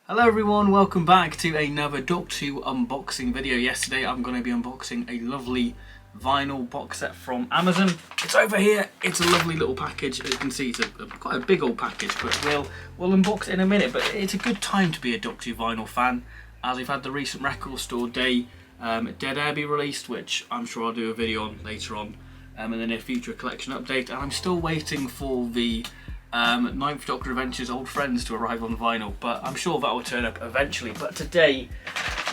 Hello everyone, welcome back to another Doctor Who unboxing video. Yesterday I'm going to be unboxing a lovely vinyl box set from Amazon. It's over here. It's a lovely little package. As you can see, it's quite a big old package, but we'll unbox it in a minute. But it's a good time to be a Doctor Who vinyl fan, as we've had the recent Record Store Day Dead Air be released, which I'm sure I'll do a video on later on in the near future, collection update. And I'm still waiting for the Ninth Doctor Adventures Old Friends to arrive on vinyl, but I'm sure that will turn up eventually. But today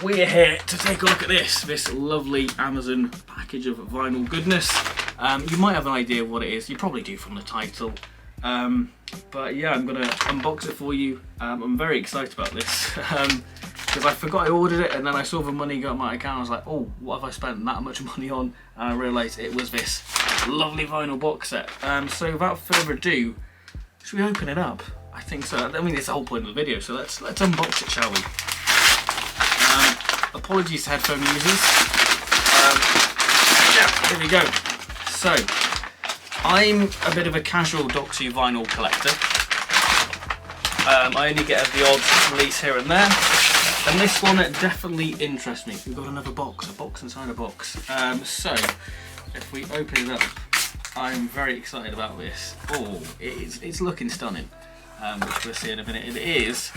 we're here to take a look at this lovely Amazon package of vinyl goodness. You might have an idea of what it is, you probably do from the title, but yeah, I'm going to unbox it for you. I'm very excited about this because I forgot I ordered it, and then I saw the money go up my account. I was like, oh, what have I spent that much money on? And I realised it was this lovely vinyl box set. So without further ado, should we open it up? I think so. I mean, it's the whole point of the video, so let's unbox it, shall we? Apologies to headphone users. Yeah, here we go. So, I'm a bit of a casual Doctor Who vinyl collector. I only get the odd release here and there, and this one definitely interests me. We've got another box, a box inside a box. So, if we open it up, I'm very excited about this. Oh, it's looking stunning, which we'll see in a minute. It is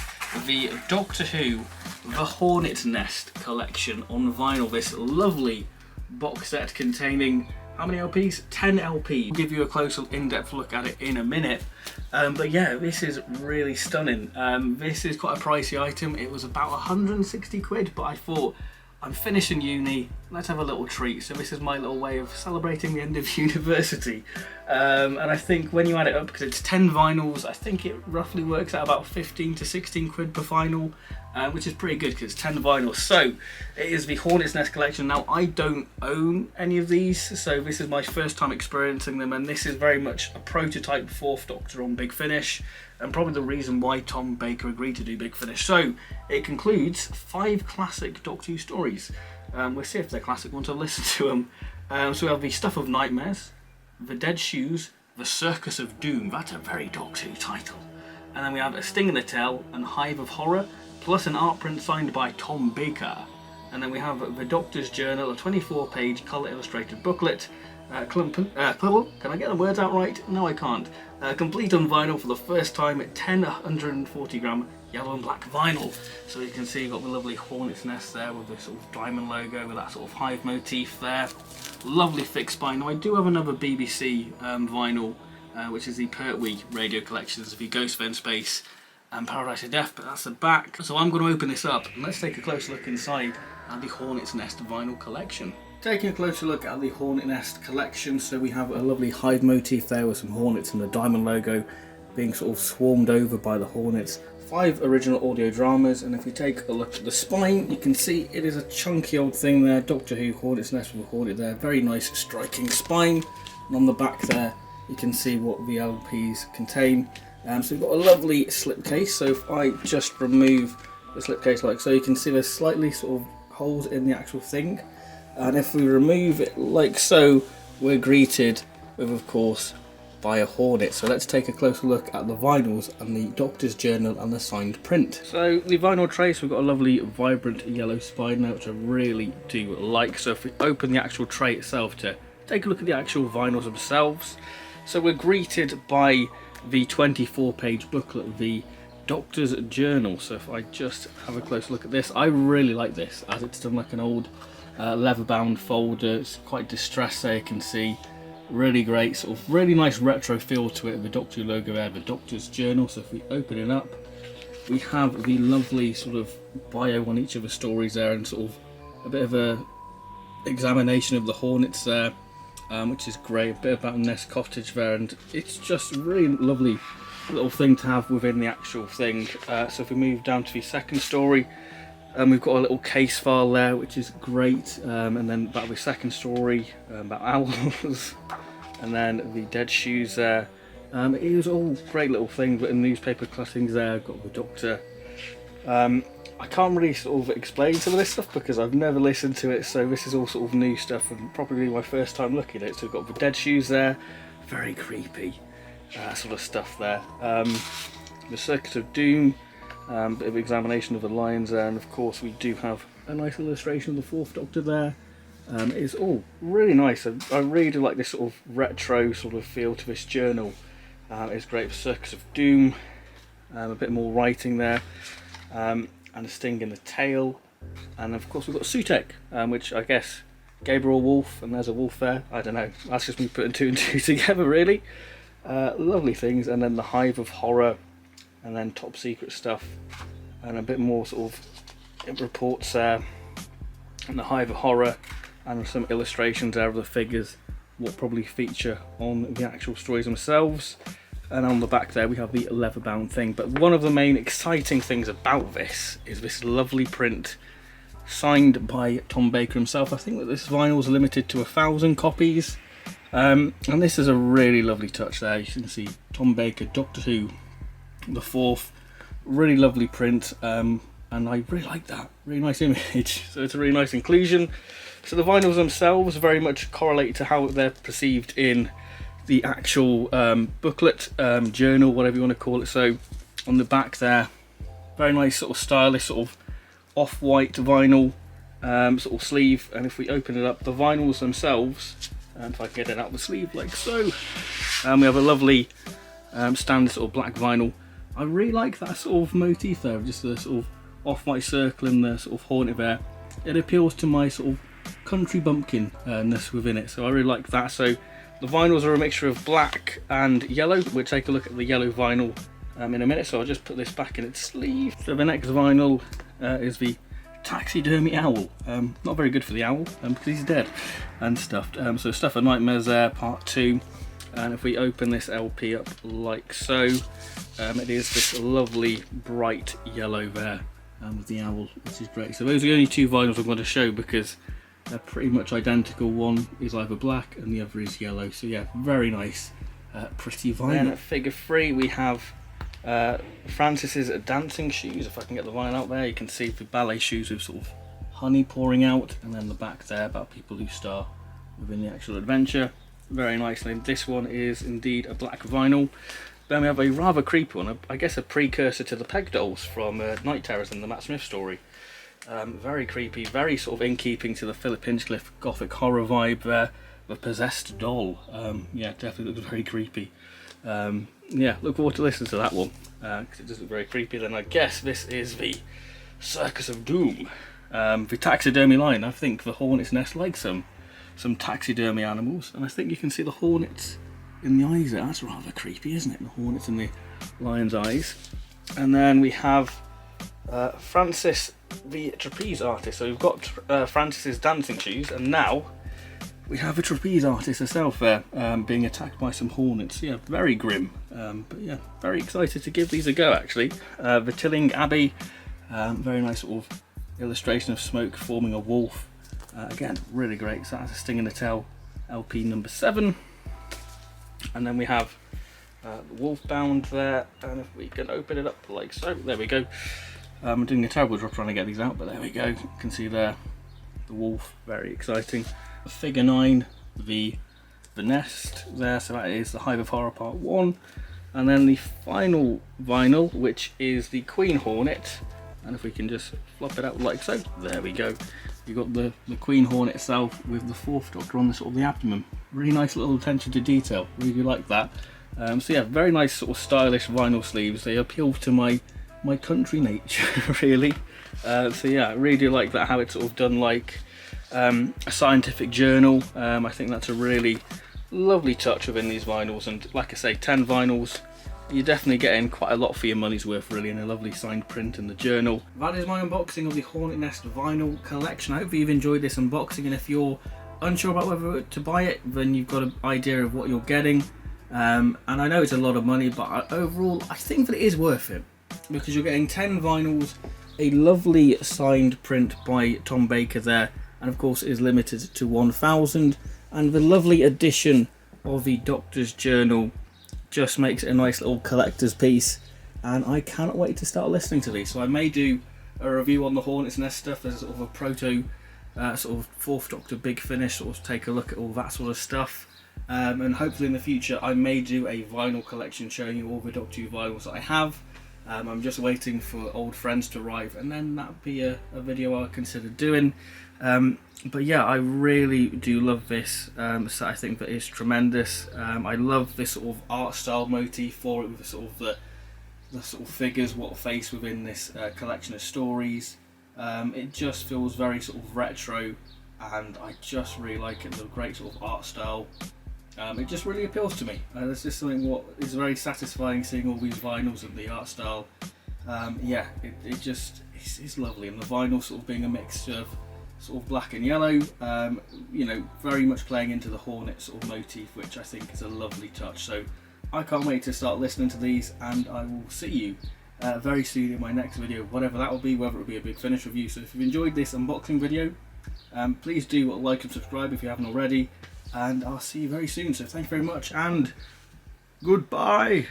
the Doctor Who The Hornet's Nest collection on vinyl. This lovely box set containing, how many LPs? 10 LPs. I'll give you a closer in-depth look at it in a minute. But yeah, this is really stunning. This is quite a pricey item. It was about 160 quid, but I thought, I'm finishing uni, let's have a little treat. So this is my little way of celebrating the end of university. And I think when you add it up, because it's 10 vinyls, I think it roughly works out about 15 to 16 quid per vinyl, which is pretty good because it's 10 vinyls. So it is the Hornet's Nest collection. Now, I don't own any of these, so this is my first time experiencing them, and this is very much a prototype 4th Doctor on Big Finish, and probably the reason why Tom Baker agreed to do Big Finish. So it concludes 5 classic Doctor Who stories. We'll see if they're classic once I listen to them. So we have the Stuff of Nightmares, The Dead Shoes, The Circus of Doom. That's a very Doctor Who title. And then we have A Sting in the Tail and Hive of Horror, plus an art print signed by Tom Baker. And then we have The Doctor's Journal, a 24-page colour illustrated booklet. Can I get the words out right? No, I can't. Complete on vinyl for the first time at 10 140 gram yellow and black vinyl. So you can see you've got the lovely Hornet's Nest there with the sort of diamond logo with that sort of hive motif there. Lovely thick spine. Now I do have another BBC vinyl, which is the Pertwee radio collections of the Ghost of Space and Paradise of Death, but that's the back. So I'm going to open this up and let's take a closer look inside at the Hornet's Nest vinyl collection. Taking a closer look at the Hornet Nest collection, so we have a lovely hive motif there with some hornets and the diamond logo being sort of swarmed over by the hornets. 5 original audio dramas, and if you take a look at the spine, you can see it is a chunky old thing there. Doctor Who Hornet's Nest with a hornet there, very nice striking spine. And on the back there, you can see what the LPs contain. So we've got a lovely slipcase, so if I just remove the slipcase like so, you can see there's slightly sort of holes in the actual thing. And if we remove it like so, we're greeted with, of course, by a hornet. So let's take a closer look at the vinyls and the Doctor's Journal and the signed print. So the vinyl trace, we've got a lovely vibrant yellow spine now, which I really do like. So if we open the actual tray itself to take a look at the actual vinyls themselves. So we're greeted by the 24-page booklet, the Doctor's Journal. So if I just have a close look at this, I really like this, as it's done like an old leather-bound folder. It's quite distressed there, you can see. Really great, sort of really nice retro feel to it. The Doctor Who logo there, the Doctor's Journal. So if we open it up, we have the lovely sort of bio on each of the stories there, and sort of a bit of a examination of the hornets there, which is great. A bit about Nest Cottage there, and it's just a really lovely little thing to have within the actual thing. So if we move down to the second story, we've got a little case file there, which is great, and then about the second story, about owls, and then the Dead Shoes there. It was all great little things, but in newspaper cuttings there, I've got the Doctor. I can't really sort of explain some of this stuff because I've never listened to it, so this is all sort of new stuff and probably my first time looking at it. So we've got the Dead Shoes there, very creepy sort of stuff there. The Circus of Doom, Bit of examination of the lines there, and of course we do have a nice illustration of the Fourth Doctor there. It's all really nice. I really do like this sort of retro sort of feel to this journal. It's great for Circus of Doom, a bit more writing there, and a sting in the tail. And of course we've got Sutek, which I guess Gabriel Wolf, and there's a wolf there. I don't know, that's just me putting two and two together really. Lovely things, and then the Hive of Horror, and then top secret stuff, and a bit more sort of reports there, and the Hive of Horror, and some illustrations there of the figures, what probably feature on the actual stories themselves. And on the back there we have the leather bound thing. But one of the main exciting things about this is this lovely print signed by Tom Baker himself. I think that this vinyl is limited to 1,000 copies, and this is a really lovely touch there. You can see Tom Baker, Doctor Who, the Fourth, really lovely print, and I really like that, really nice image. So it's a really nice inclusion. So the vinyls themselves very much correlate to how they're perceived in the actual booklet, journal, whatever you want to call it. So on the back there, very nice sort of stylish sort of off-white vinyl sort of sleeve, and if we open it up, the vinyls themselves, and if I can get it out of the sleeve like so, we have a lovely standard sort of black vinyl. I really like that sort of motif there, just the sort of off-white circle and the sort of Hornet there. It appeals to my sort of country bumpkin-ness within it, so I really like that. So the vinyls are a mixture of black and yellow. We'll take a look at the yellow vinyl in a minute, so I'll just put this back in its sleeve. So the next vinyl is the Taxidermy Owl. Not very good for the owl because he's dead and stuffed. So Stuff of Nightmares there, part 2. And if we open this LP up like so, it is this lovely bright yellow there with the owl, which is great. So those are the only two vinyls I'm going to show because they're pretty much identical. One is either black and the other is yellow. So yeah, very nice, pretty vinyl. Then at figure 3 we have Francis's dancing shoes. If I can get the vinyl out there, you can see the ballet shoes with sort of honey pouring out, and then the back there about people who star within the actual adventure. Very nicely. This one is indeed a black vinyl. Then we have a rather creepy one, I guess a precursor to the Peg Dolls from Night Terrors and the Matt Smith story. Very creepy, very sort of in keeping to the Philip Hinchcliffe gothic horror vibe there. The possessed doll. Yeah, definitely looks very creepy. Yeah, look forward to listening to that one because it does look very creepy. Then I guess this is the Circus of Doom. The taxidermy line. I think the Hornet's nest likes some taxidermy animals, and I think you can see the hornets in the eyes there. That's rather creepy, isn't it? The hornets in the lion's eyes. And then we have Francis the trapeze artist. So we've got Francis's dancing shoes, and now we have a trapeze artist herself there being attacked by some hornets. Yeah, very grim, but yeah, very excited to give these a go actually. The Tilling Abbey, very nice sort of illustration of smoke forming a wolf. Again, really great. So that's a Sting in the Tail LP number 7. And then we have the Wolfbound there, and if we can open it up like so, there we go. I'm doing a terrible job trying to get these out, but there we go. You can see there the wolf, very exciting. Figure 9, the nest there, so that is the Hive of Horror part 1. And then the final vinyl, which is the Queen Hornet, and if we can just flop it out like so, there we go. You've got the Queen Hornet itself with the Fourth Doctor on the sort of the abdomen. Really nice little attention to detail, really like that. So yeah, very nice sort of stylish vinyl sleeves. They appeal to my country nature really. So yeah, I really do like that, how it's sort of done like a scientific journal. I think that's a really lovely touch within these vinyls, and like I say, 10 vinyls, you're definitely getting quite a lot for your money's worth really, in a lovely signed print in the journal. That is my unboxing of the Hornet Nest vinyl collection. I hope you've enjoyed this unboxing, and if you're unsure about whether to buy it, then you've got an idea of what you're getting. And I know it's a lot of money, but overall I think that it is worth it, because you're getting 10 vinyls, a lovely signed print by Tom Baker there, and of course it is limited to 1,000, and the lovely addition of the Doctor's Journal just makes it a nice little collector's piece, and I cannot wait to start listening to these. So I may do a review on the Hornet's Nest stuff. There's sort of a proto sort of Fourth Doctor Big Finish, sort of take a look at all that sort of stuff, and hopefully in the future I may do a vinyl collection showing you all the Doctor Who vinyls that I have. I'm just waiting for old friends to arrive, and then that'd be a video I'll consider doing. But yeah, I really do love this set. I think that it's tremendous. I love this sort of art style motif for it, with the sort of figures what face within this collection of stories. It just feels very sort of retro, and I just really like it. The great sort of art style. It just really appeals to me. There's just something what is very satisfying seeing all these vinyls and the art style. Yeah, it's lovely, and the vinyl sort of being a mixture of sort of black and yellow, you know, very much playing into the Hornet sort of motif, which I think is a lovely touch. So I can't wait to start listening to these, and I will see you very soon in my next video, whatever that will be, whether it will be a big finish review. So if you've enjoyed this unboxing video, please do like and subscribe if you haven't already, and I'll see you very soon. So thank you very much, and goodbye.